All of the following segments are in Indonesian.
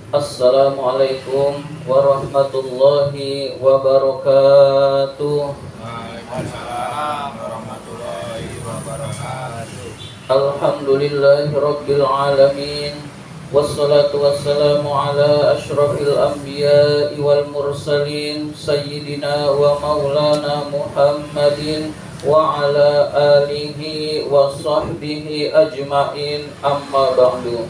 Assalamualaikum warahmatullahi wabarakatuh. Waalaikumsalam warahmatullahi wabarakatuh. Alhamdulillahi rabbil alamin. Wassalatu wassalamu ala ashrafil anbiya'i wal mursalin Sayyidina wa maulana Muhammadin wa ala alihi wa sahbihi ajma'in, amma ba'du.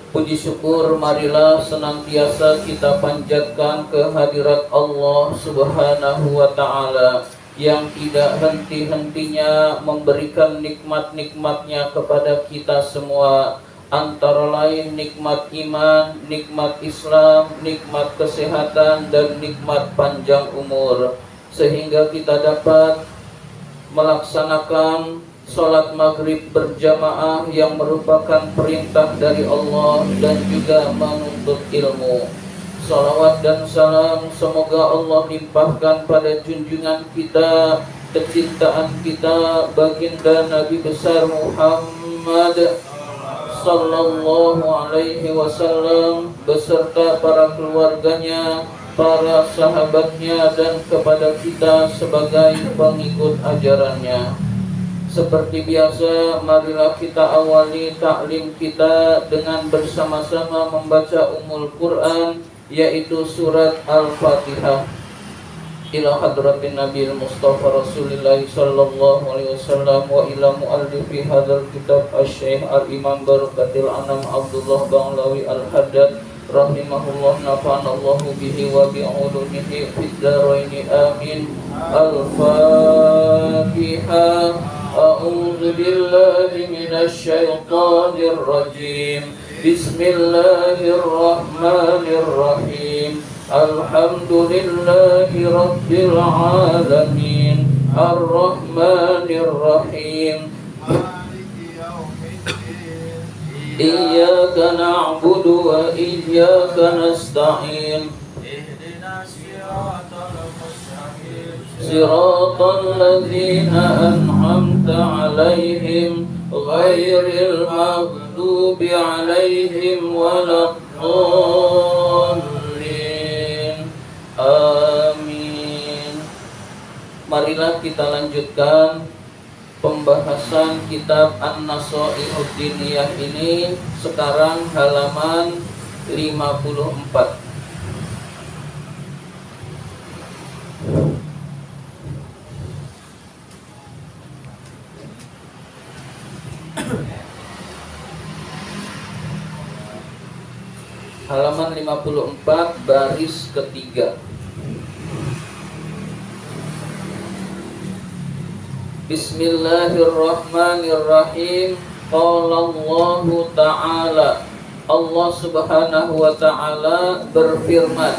Puji syukur marilah senantiasa kita panjatkan kehadirat Allah Subhanahu wa ta'ala yang tidak henti-hentinya memberikan nikmat-nikmatnya kepada kita semua, antara lain nikmat iman, nikmat Islam, nikmat kesehatan, dan nikmat panjang umur, sehingga kita dapat melaksanakan sholat maghrib berjamaah yang merupakan perintah dari Allah dan juga menuntut ilmu. Salawat dan salam semoga Allah limpahkan pada junjungan kita, kecintaan kita, baginda Nabi besar Muhammad sallallahu alaihi wasallam beserta para keluarganya, para sahabatnya, dan kepada kita sebagai pengikut ajarannya. Seperti biasa, marilah kita awali taklim kita dengan bersama-sama membaca Ummul Quran, yaitu surat Al-Fatihah. Ila hadratin Nabi Mustafa Rasulullah sallallahu alaihi wasallam wa ila muallifi hadzal kitab Asy-Syaikh Al-Imam Barakatil Anam Abdullah Banglawi Al-Haddad rahimahullah, nafa'anallahu bihi wa bi'ulumihi fid dharain amin. Al-Fatihah. A'udzu billahi minasy syaithanir rajim. Bismillahirrahmanirrahim. Alhamdulillahi rabbil alamin. Ar-Rahmanir Rahim. Iyyaka na'budu wa iyyaka nasta'in. Siratal ladzina an'amta 'alaihim ghairil maghdubi 'alaihim waladdallin. Amin. Marilah kita lanjutkan pembahasan kitab An-Nasaihud Diniyah ini. Sekarang halaman 54. Halaman 54 baris ketiga. Bismillahirrahmanirrahim. Qala Allahu ta'ala, Allah subhanahu wa ta'ala berfirman,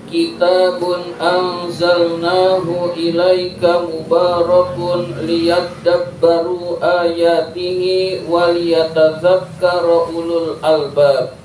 Kitabun anzalnahu ilaika mubarakun liyadabbaru ayatihi waliyatadzakkara ulul albab.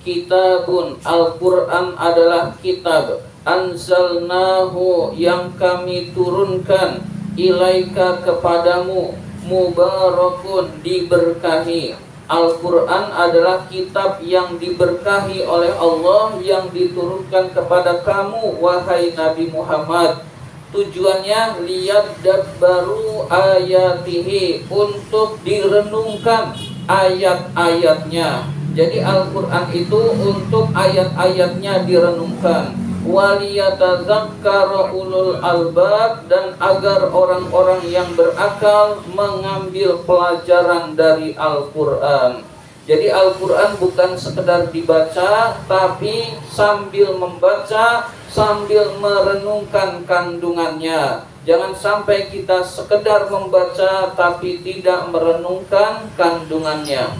Kitabun, Al-Quran adalah kitab, anzalnahu yang kami turunkan, ilaika kepadamu, mubarakun diberkahi. Al-Quran adalah kitab yang diberkahi oleh Allah, yang diturunkan kepada kamu, wahai Nabi Muhammad. Tujuannya liyadabbaru ayatihi, untuk direnungkan ayat-ayatnya. Jadi Al-Quran itu untuk ayat-ayatnya direnungkan. Waliyatadzakkara ulul albab, dan agar orang-orang yang berakal mengambil pelajaran dari Al-Quran. Jadi Al-Quran bukan sekedar dibaca, tapi sambil membaca, sambil merenungkan kandungannya. Jangan sampai kita sekedar membaca tapi tidak merenungkan kandungannya.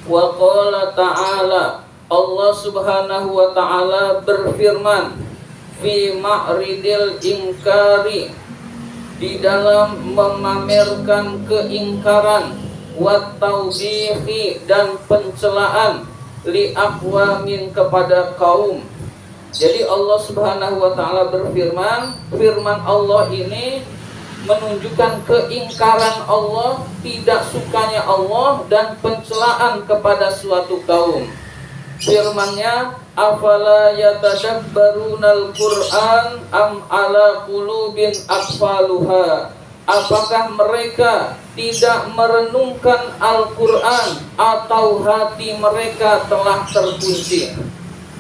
Wa qala ta'ala, Allah subhanahu wa ta'ala berfirman, fi ma'ridil ingkari, di dalam memamerkan keingkaran, wa taubihi, dan pencelaan, li aqwamin, kepada kaum. Jadi Allah subhanahu wa ta'ala berfirman, firman Allah ini menunjukkan keingkaran Allah, tidak sukanya Allah, dan pencelaan kepada suatu kaum. Firman-Nya, afala yatadabbarunal Qur'an am ala qulubin aqfaluha. Apakah mereka tidak merenungkan Al-Quran atau hati mereka telah terkunci?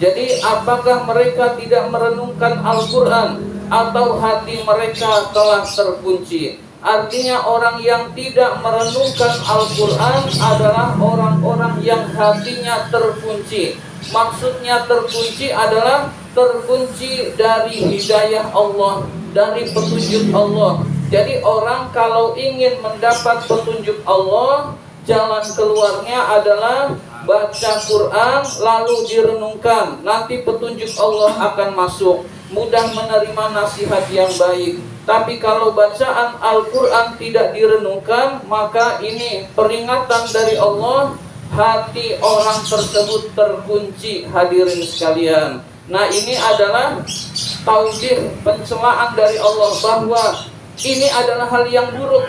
Jadi apakah mereka tidak merenungkan Al-Quran atau hati mereka telah terkunci? Artinya orang yang tidak merenungkan Al-Quran adalah orang-orang yang hatinya terkunci. Maksudnya terkunci adalah terkunci dari hidayah Allah, dari petunjuk Allah. Jadi orang kalau ingin mendapat petunjuk Allah, jalan keluarnya adalah baca Quran lalu direnungkan. Nanti petunjuk Allah akan masuk, mudah menerima nasihat yang baik. Tapi kalau bacaan Al-Quran tidak direnungkan, maka ini peringatan dari Allah, hati orang tersebut terkunci, hadirin sekalian. Nah, ini adalah taubih, pencelaan dari Allah bahwa ini adalah hal yang buruk.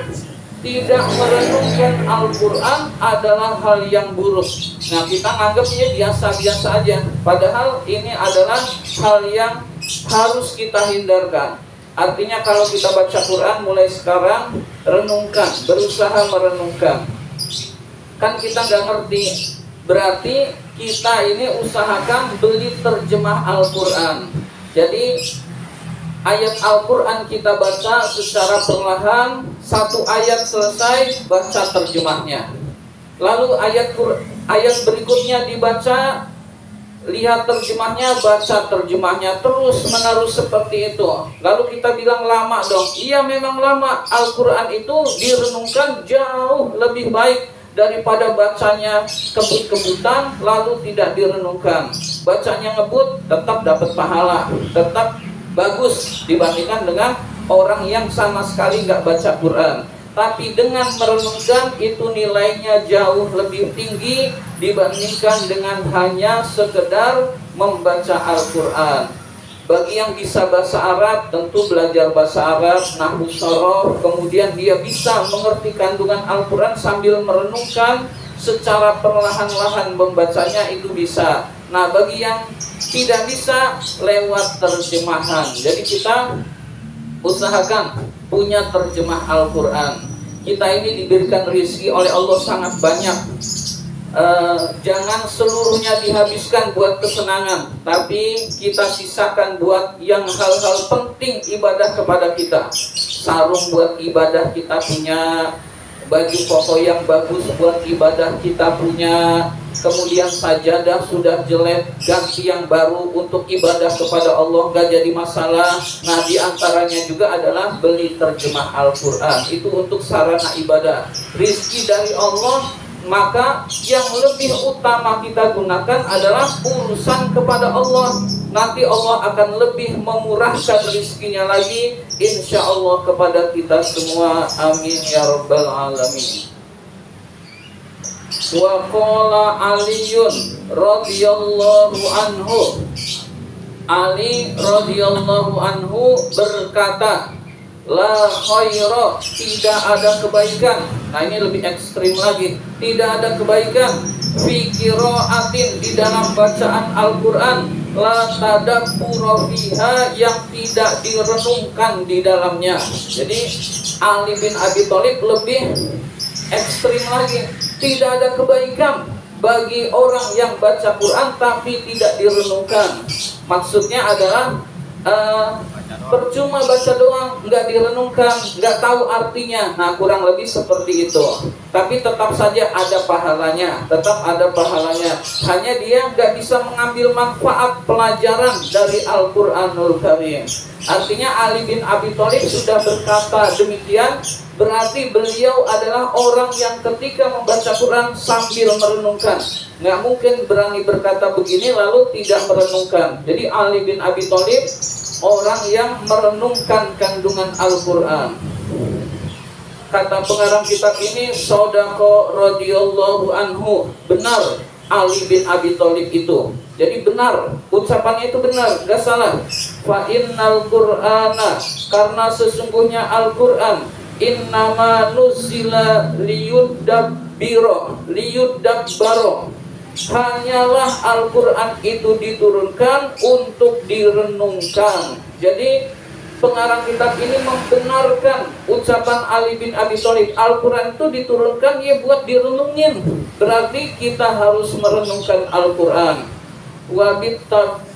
Tidak merenungkan Al-Quran adalah hal yang buruk. Nah, kita anggapnya biasa-biasa aja, padahal ini adalah hal yang harus kita hindarkan. Artinya kalau kita baca Quran mulai sekarang, renungkan, berusaha merenungkan. Kan kita nggak ngerti, berarti kita ini usahakan beli terjemah Al-Quran. Jadi ayat Al-Quran kita baca secara perlahan, satu ayat selesai, baca terjemahnya. Lalu ayat berikutnya dibaca, lihat terjemahnya, baca terjemahnya, terus menerus seperti itu. Lalu kita bilang lama dong. Iya memang lama. Al-Quran itu direnungkan jauh lebih baik daripada bacanya kebut-kebutan lalu tidak direnungkan. Bacanya ngebut tetap dapat pahala, tetap bagus dibandingkan dengan orang yang sama sekali nggak baca Quran. Tapi dengan merenungkan itu nilainya jauh lebih tinggi dibandingkan dengan hanya sekedar membaca Al-Quran. Bagi yang bisa bahasa Arab, tentu belajar bahasa Arab, nahwu shoroh, kemudian dia bisa mengerti kandungan Al-Quran sambil merenungkan secara perlahan-lahan membacanya, itu bisa. Nah, bagi yang tidak bisa, lewat terjemahan. Jadi kita usahakan punya terjemah Al-Quran. Kita ini diberikan rezeki oleh Allah sangat banyak. Jangan seluruhnya dihabiskan buat kesenangan, tapi kita sisakan buat yang hal-hal penting ibadah kepada kita. Sarung buat ibadah kita punya, baju koko yang bagus buat ibadah kita punya, kemudian sajadah sudah jelek ganti yang baru untuk ibadah kepada Allah, gak jadi masalah. Nah, diantaranya juga adalah beli terjemah Al-Quran, itu untuk sarana ibadah, rizki dari Allah. Maka yang lebih utama kita gunakan adalah urusan kepada Allah. Nanti Allah akan lebih memurahkan rizkinya lagi, insya Allah, kepada kita semua. Amin ya rabbal alamin. Wa qala Aliyun radhiyallahu anhu, Ali radhiyallahu anhu berkata, la khaira, tidak ada kebaikan. Nah, ini lebih ekstrim lagi. Tidak ada kebaikan fi qiraatin, di dalam bacaan Al-Quran, la tadabbura fiha, yang tidak direnungkan di dalamnya. Jadi Ali bin Abi Thalib lebih ekstrim lagi. Tidak ada kebaikan bagi orang yang baca Quran tapi tidak direnungkan. Maksudnya adalah percuma baca doang, nggak direnungkan, nggak tahu artinya. Nah, kurang lebih seperti itu. Tapi tetap saja ada pahalanya, tetap ada pahalanya. Hanya dia nggak bisa mengambil manfaat pelajaran dari Al-Quranul Karim. Artinya Ali bin Abi Thalib sudah berkata demikian, berarti beliau adalah orang yang ketika membaca Quran sambil merenungkan. Nggak mungkin berani berkata begini lalu tidak merenungkan. Jadi Ali bin Abi Thalib orang yang merenungkan kandungan Al-Quran. Kata pengarang kitab ini, Sodako radhiyallahu anhu, benar Ali bin Abi Thalib itu. Jadi benar, ucapannya itu benar, gak salah. Fa innal Qur'ana, karena sesungguhnya Al-Qur'an, innama nuzila liyudabbiro, hanyalah Al-Qur'an itu diturunkan untuk direnungkan. Jadi pengarang kitab ini membenarkan ucapan Ali bin Abi Thalib, Al-Quran itu diturunkan ya buat direnungin. Berarti kita harus merenungkan Al-Quran. Wa bit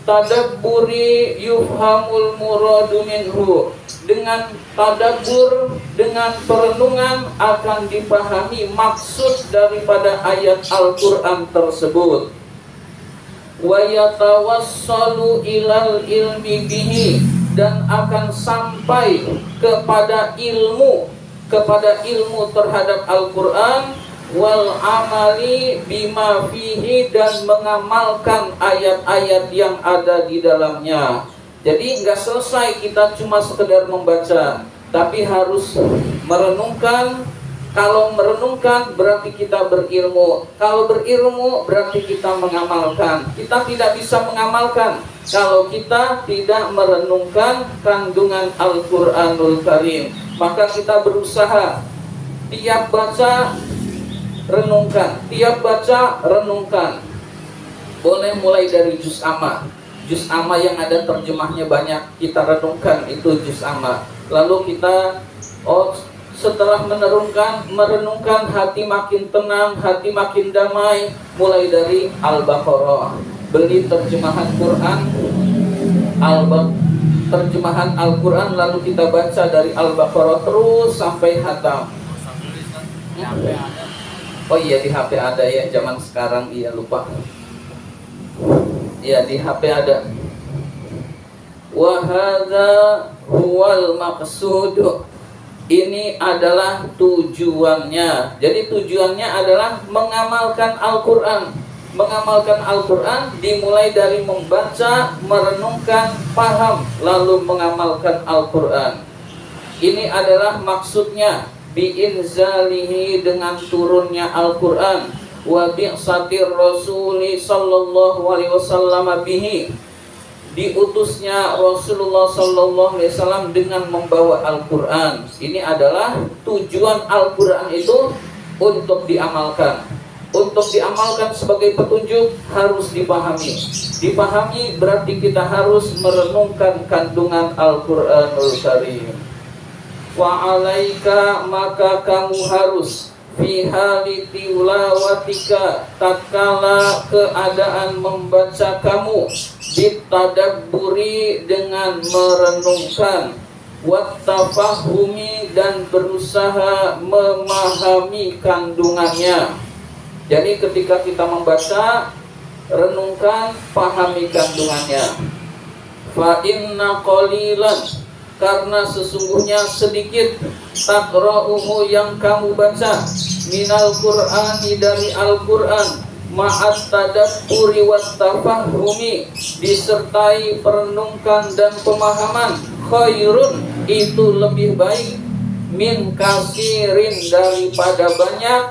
tadabburi yufhamul muradu minhu. Dengan tadabbur, dengan perenungan akan dipahami maksud daripada ayat Al-Quran tersebut. Wa yatawassalu ilal ilmi bihi, dan akan sampai kepada ilmu terhadap Al-Quran, wal amali bima fihi, dan mengamalkan ayat-ayat yang ada di dalamnya. Jadi nggak selesai kita cuma sekedar membaca, tapi harus merenungkan. Kalau merenungkan berarti kita berilmu. Kalau berilmu berarti kita mengamalkan. Kita tidak bisa mengamalkan kalau kita tidak merenungkan kandungan Al-Quranul Karim. Maka kita berusaha tiap baca renungkan, tiap baca renungkan. Boleh mulai dari juz amma. Juz amma yang ada terjemahnya banyak, kita renungkan itu juz amma. Lalu kita setelah merenungkan, hati makin tenang, hati makin damai. Mulai dari Al-Baqarah, beli terjemahan Quran, terjemahan Al-Quran, lalu kita baca dari Al-Baqarah terus sampai khatam. Oh iya, di HP ada ya, zaman sekarang, iya lupa. Iya, di HP ada. Wa hadza huwal maqsud. Ini adalah tujuannya. Jadi tujuannya adalah mengamalkan Al-Quran. Mengamalkan Al-Quran dimulai dari membaca, merenungkan, paham, lalu mengamalkan Al-Quran. Ini adalah maksudnya, bi'inzalihi, dengan turunnya Al-Quran, wa bi'satir rasuli sallallahu alaihi wasallam bihi, diutusnya Rasulullah sallallahu alaihi wasallam dengan membawa Al-Quran. Ini adalah tujuan Al-Quran itu untuk diamalkan. Untuk diamalkan sebagai petunjuk harus dipahami. Dipahami berarti kita harus merenungkan kandungan Al-Quranul Karim. Wa alaika, maka kamu harus, fi hali tilawatika, tatkala keadaan membaca kamu, bitadabburi, dengan merenungkan, wattafahumi, dan berusaha memahami kandungannya. Jadi ketika kita membaca, renungkan, pahami kandungannya. Fa inna qalilan, karena sesungguhnya sedikit, taqra'uhu, yang kamu baca, minal Qur'ani, dari Al-Quran, ma'at tadabburi wat tafahumi, disertai perenungkan dan pemahaman, khairun, itu lebih baik, min kasirin, daripada banyak,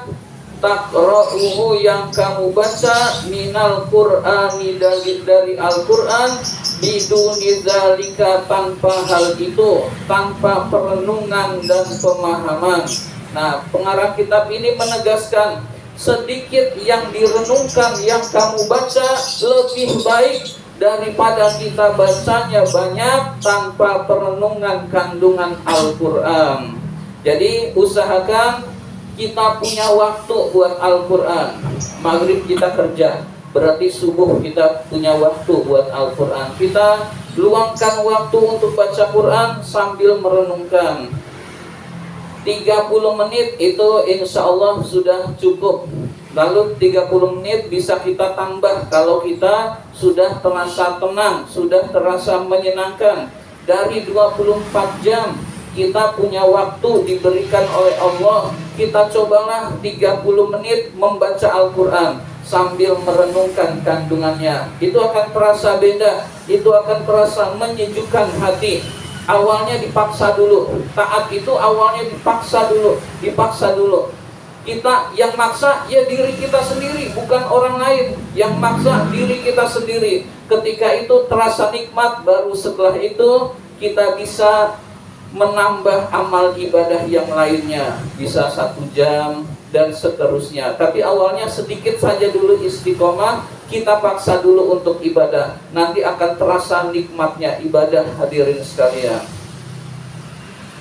taqra'uhu, yang kamu baca, minal Qur'ani, dari Al-Quran, biduni dzalika, tanpa hal itu, tanpa perenungan dan pemahaman. Nah, pengarang kitab ini menegaskan, sedikit yang direnungkan, yang kamu baca, lebih baik daripada kita bacanya banyak tanpa perenungan kandungan Al-Quran. Jadi usahakan kita punya waktu buat Al-Quran. Maghrib kita kerja, berarti subuh kita punya waktu buat Al-Quran. Kita luangkan waktu untuk baca Quran sambil merenungkan. 30 menit itu insya Allah sudah cukup. Lalu 30 menit bisa kita tambah kalau kita sudah terasa tenang, sudah terasa menyenangkan. Dari 24 jam kita punya waktu diberikan oleh Allah, kita cobalah 30 menit membaca Al-Quran sambil merenungkan kandungannya. Itu akan terasa beda, itu akan terasa menyejukkan hati. Awalnya dipaksa dulu, taat itu awalnya dipaksa dulu. Kita yang maksa ya diri kita sendiri, bukan orang lain. Yang maksa diri kita sendiri. Ketika itu terasa nikmat, baru setelah itu kita bisa menambah amal ibadah yang lainnya, bisa 1 jam dan seterusnya. Tapi awalnya sedikit saja dulu istiqomah, kita paksa dulu untuk ibadah. Nanti akan terasa nikmatnya ibadah, hadirin sekalian.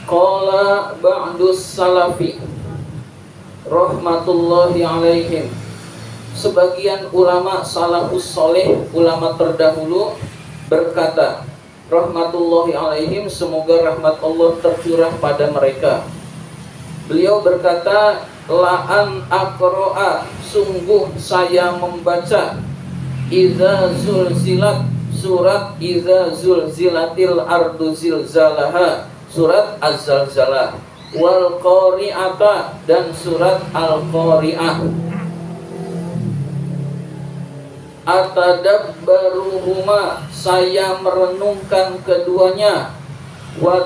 Qala ba'dus salafi rahmatullahi alaihim. Sebagian ulama salafus soleh, ulama terdahulu berkata, rahmatullahi alaihim, semoga rahmat Allah tercurah pada mereka. Beliau berkata, la'an aqro'a, sungguh saya membaca idza zulzilat, surat idza zulzilatil ardu zilzalaha, surat az-zalzalah, wal qari'ata, dan surat al-qari'ah. Atadabbaruhuma, saya merenungkan keduanya. Wa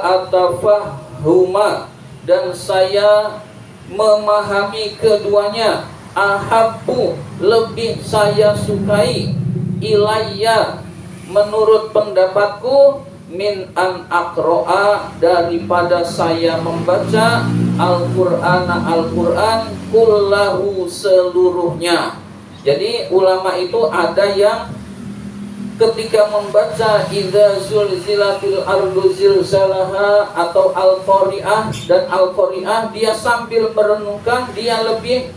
atafahuma, dan saya memahami keduanya. Ahabbu, lebih saya sukai. Ilayya, menurut pendapatku, min an aqro'a, daripada saya membaca Al-Quran kullahu, seluruhnya. Jadi ulama itu ada yang ketika membaca idza zulzilatil ardu zilzalaha atau al-qari'ah dan al-qari'ah, dia sambil merenungkan, dia lebih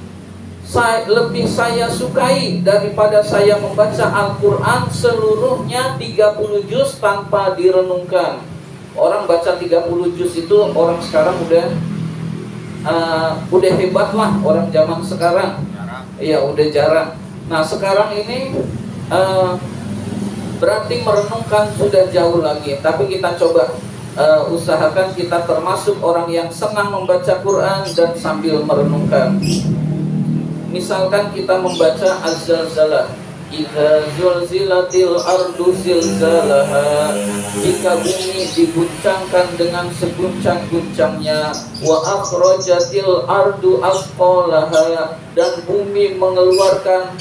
saya sukai daripada saya membaca Al-Quran seluruhnya 30 juz tanpa direnungkan. Orang baca 30 juz itu orang sekarang udah hebat lah, orang zaman sekarang. Iya, udah jarang. Nah sekarang ini berarti merenungkan sudah jauh lagi. Tapi kita coba usahakan kita termasuk orang yang senang membaca Quran dan sambil merenungkan. Misalkan kita membaca Az-Zalzalah, idza zulzilatil ardu zilzalaha, jika bumi diguncangkan dengan seguncang-guncangnya, wa akhrajatil ardu asqalaha, dan bumi mengeluarkan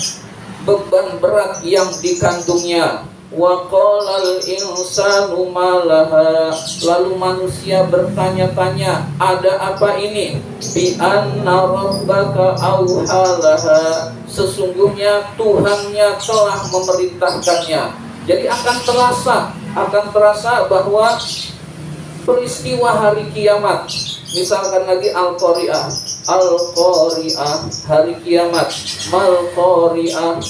beban berat yang dikandungnya, wa qalal insanu malaha, lalu manusia bertanya-tanya, ada apa ini? Bi anna rabbaka auhalaha, sesungguhnya Tuhannya telah memerintahkannya. Jadi akan terasa bahwa peristiwa hari kiamat, misalkan lagi al-qari'ah, hari kiamat, mal-qari'ah,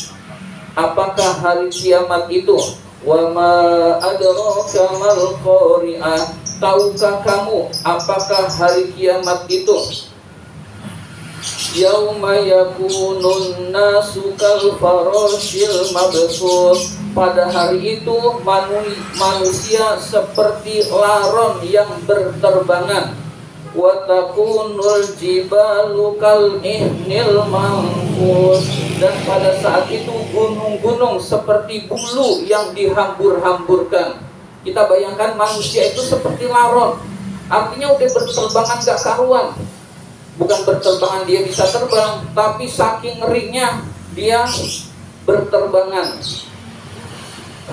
apakah hari kiamat itu? Wa ma adraka mal qari'ah, tahukah kamu apakah hari kiamat itu? Yauma yakunun nasu kal farashil mabthus, pada hari itu manusia seperti laron yang berterbangan. Wa takunul jibalu kal ihnil manfus, dan pada saat itu gunung-gunung seperti bulu yang dihambur-hamburkan. Kita bayangkan manusia itu seperti laron, artinya udah berterbangan gak karuan. Bukan berterbangan dia bisa terbang, tapi saking ngerinya dia berterbangan.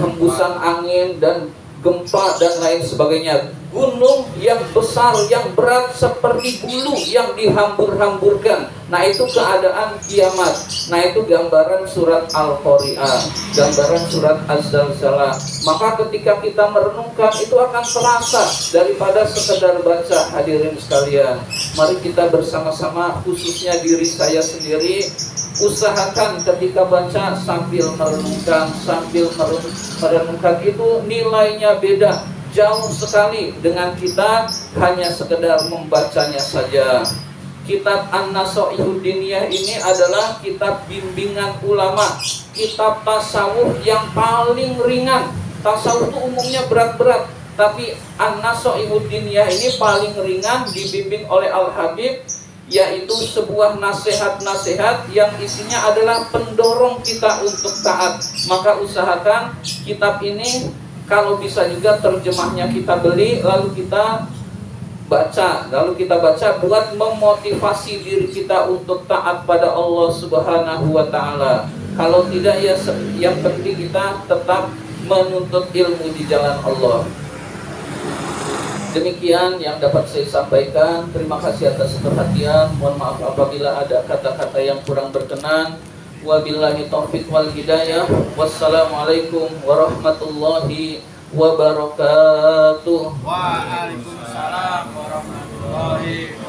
Hembusan angin dan gempa dan lain sebagainya. Gunung yang besar, yang berat seperti bulu yang dihambur-hamburkan. Nah itu keadaan kiamat. Nah itu gambaran surat Al-Qari'ah, gambaran surat Az-Zalzalah. Maka ketika kita merenungkan itu akan terasa daripada sekedar baca, hadirin sekalian. Mari kita bersama-sama, khususnya diri saya sendiri, usahakan ketika baca sambil merenungkan. Sambil merenungkan itu nilainya beda, jauh sekali dengan kita hanya sekedar membacanya saja. Kitab An-Nasaihud Diniyah ini adalah kitab bimbingan ulama, kitab tasawuf yang paling ringan. Tasawuf itu umumnya berat-berat, tapi An-Nasaihud Diniyah ini paling ringan, dibimbing oleh Al-Habib, yaitu sebuah nasihat-nasihat yang isinya adalah pendorong kita untuk taat. Maka usahakan kitab ini, kalau bisa juga terjemahnya kita beli, lalu kita baca, lalu kita baca buat memotivasi diri kita untuk taat pada Allah Subhanahu wa taala. Kalau tidak ya yang penting kita tetap menuntut ilmu di jalan Allah. Demikian yang dapat saya sampaikan. Terima kasih atas perhatian. Mohon maaf apabila ada kata-kata yang kurang berkenan. Wabillahi taufiq wal hidayah. Wassalamualaikum warahmatullahi wabarakatuh. Waalaikumsalam warahmatullahi wabarakatuh.